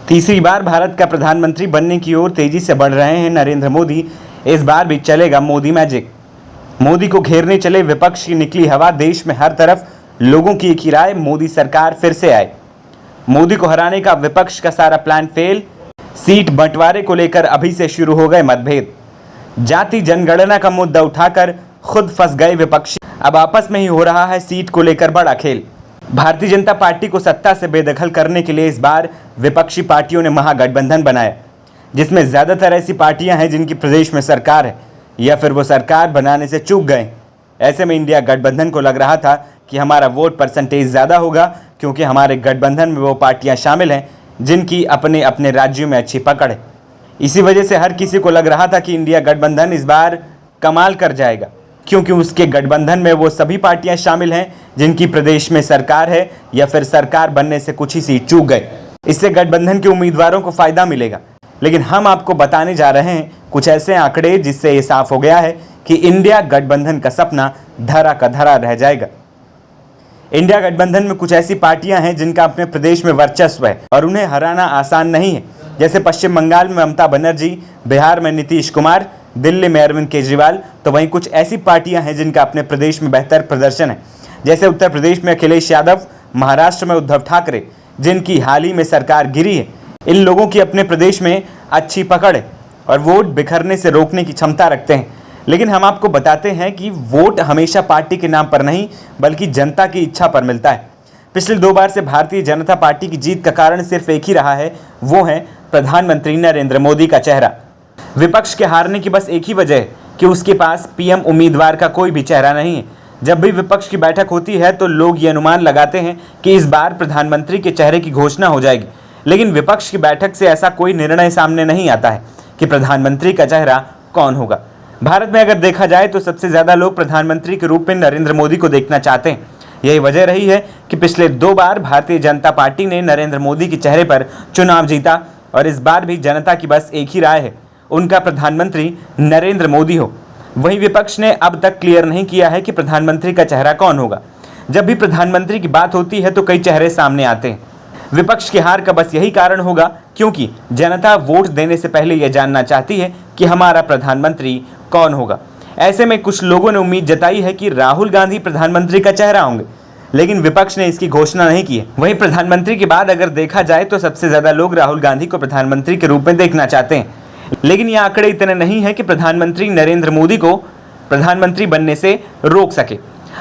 तीसरी बार भारत का प्रधानमंत्री बनने की ओर तेजी से बढ़ रहे हैं नरेंद्र मोदी। इस बार भी चलेगा मोदी मैजिक। मोदी को घेरने चले विपक्ष की निकली हवा। देश में हर तरफ लोगों की एक ही राय, मोदी सरकार फिर से आए। मोदी को हराने का विपक्ष का सारा प्लान फेल। सीट बंटवारे को लेकर अभी से शुरू हो गए मतभेद। जाति जनगणना का मुद्दा उठाकर खुद फंस गए विपक्षी। अब आपस में ही हो रहा है सीट को लेकर बड़ा खेल। भारतीय जनता पार्टी को सत्ता से बेदखल करने के लिए इस बार विपक्षी पार्टियों ने महागठबंधन बनाया, जिसमें ज्यादातर ऐसी पार्टियां हैं जिनकी प्रदेश में सरकार है या फिर वो सरकार बनाने से चूक गए। ऐसे में इंडिया गठबंधन को लग रहा था कि हमारा वोट परसेंटेज ज़्यादा होगा, क्योंकि हमारे गठबंधन में वो पार्टियां शामिल हैं जिनकी अपने अपने राज्यों में अच्छी पकड़ है। इसी वजह से हर किसी को लग रहा था कि इंडिया गठबंधन इस बार कमाल कर जाएगा, क्योंकि उसके गठबंधन में वो सभी पार्टियां शामिल हैं जिनकी प्रदेश में सरकार है या फिर सरकार बनने से कुछ ही सीट चूक गए। इससे गठबंधन के उम्मीदवारों को फायदा मिलेगा। लेकिन हम आपको बताने जा रहे हैं कुछ ऐसे आंकड़े जिससे ये साफ हो गया है कि इंडिया गठबंधन का सपना धरा का धरा रह जाएगा। इंडिया गठबंधन में कुछ ऐसी पार्टियां हैं जिनका अपने प्रदेश में वर्चस्व है और उन्हें हराना आसान नहीं है। जैसे पश्चिम बंगाल में ममता बनर्जी, बिहार में नीतीश कुमार, दिल्ली में अरविंद केजरीवाल। तो वहीं कुछ ऐसी पार्टियां हैं जिनका अपने प्रदेश में बेहतर प्रदर्शन है। जैसे उत्तर प्रदेश में अखिलेश यादव, महाराष्ट्र में उद्धव ठाकरे, जिनकी हाल ही में सरकार गिरी है। इन लोगों की अपने प्रदेश में अच्छी पकड़ है और वोट बिखरने से रोकने की क्षमता रखते हैं। लेकिन हम आपको बताते हैं कि वोट हमेशा पार्टी के नाम पर नहीं, बल्कि जनता की इच्छा पर मिलता है। पिछले 2 बार से भारतीय जनता पार्टी की जीत का कारण सिर्फ एक ही रहा है, वो है प्रधानमंत्री नरेंद्र मोदी का चेहरा। विपक्ष के हारने की बस एक ही वजह है कि उसके पास पीएम उम्मीदवार का कोई भी चेहरा नहीं है। जब भी विपक्ष की बैठक होती है तो लोग ये अनुमान लगाते हैं कि इस बार प्रधानमंत्री के चेहरे की घोषणा हो जाएगी। लेकिन विपक्ष की बैठक से ऐसा कोई निर्णय सामने नहीं आता है कि प्रधानमंत्री का चेहरा कौन होगा। भारत में अगर देखा जाए तो सबसे ज़्यादा लोग प्रधानमंत्री के रूप में नरेंद्र मोदी को देखना चाहते हैं। यही वजह रही है कि पिछले 2 बार भारतीय जनता पार्टी ने नरेंद्र मोदी के चेहरे पर चुनाव जीता और इस बार भी जनता की बस एक ही राय है, उनका प्रधानमंत्री नरेंद्र मोदी हो। वहीं विपक्ष ने अब तक क्लियर नहीं किया है कि प्रधानमंत्री का चेहरा कौन होगा। जब भी प्रधानमंत्री की बात होती है तो कई चेहरे सामने आते हैं। विपक्ष की हार का बस यही कारण होगा क्योंकि जनता वोट देने से पहले यह जानना चाहती है कि हमारा प्रधानमंत्री कौन होगा। ऐसे में कुछ लोगों ने उम्मीद जताई है कि राहुल गांधी प्रधानमंत्री का चेहरा होंगे, लेकिन विपक्ष ने इसकी घोषणा नहीं की है। वहीं प्रधानमंत्री के बाद अगर देखा जाए तो सबसे ज्यादा लोग राहुल गांधी को प्रधानमंत्री के रूप में देखना चाहते हैं। लेकिन ये आंकड़े इतने नहीं है कि प्रधानमंत्री नरेंद्र मोदी को प्रधानमंत्री बनने से रोक सके।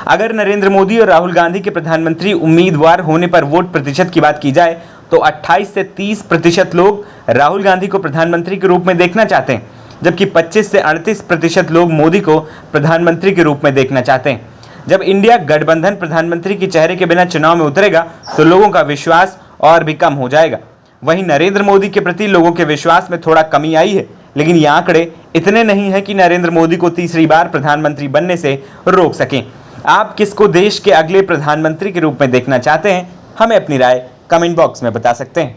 अगर नरेंद्र मोदी और राहुल गांधी के प्रधानमंत्री उम्मीदवार होने पर वोट प्रतिशत की बात की जाए तो 28 से 30% लोग राहुल गांधी को प्रधानमंत्री के रूप में देखना चाहते हैं, जबकि 25 से 38% लोग मोदी को प्रधानमंत्री के रूप में देखना चाहते हैं। जब इंडिया गठबंधन प्रधानमंत्री के चेहरे के बिना चुनाव में उतरेगा तो लोगों का विश्वास और भी कम हो जाएगा। वहीं नरेंद्र मोदी के प्रति लोगों के विश्वास में थोड़ा कमी आई है, लेकिन ये आंकड़े इतने नहीं है कि नरेंद्र मोदी को तीसरी बार प्रधानमंत्री बनने से रोक सकें। आप किसको देश के अगले प्रधानमंत्री के रूप में देखना चाहते हैं, हमें अपनी राय कमेंट बॉक्स में बता सकते हैं।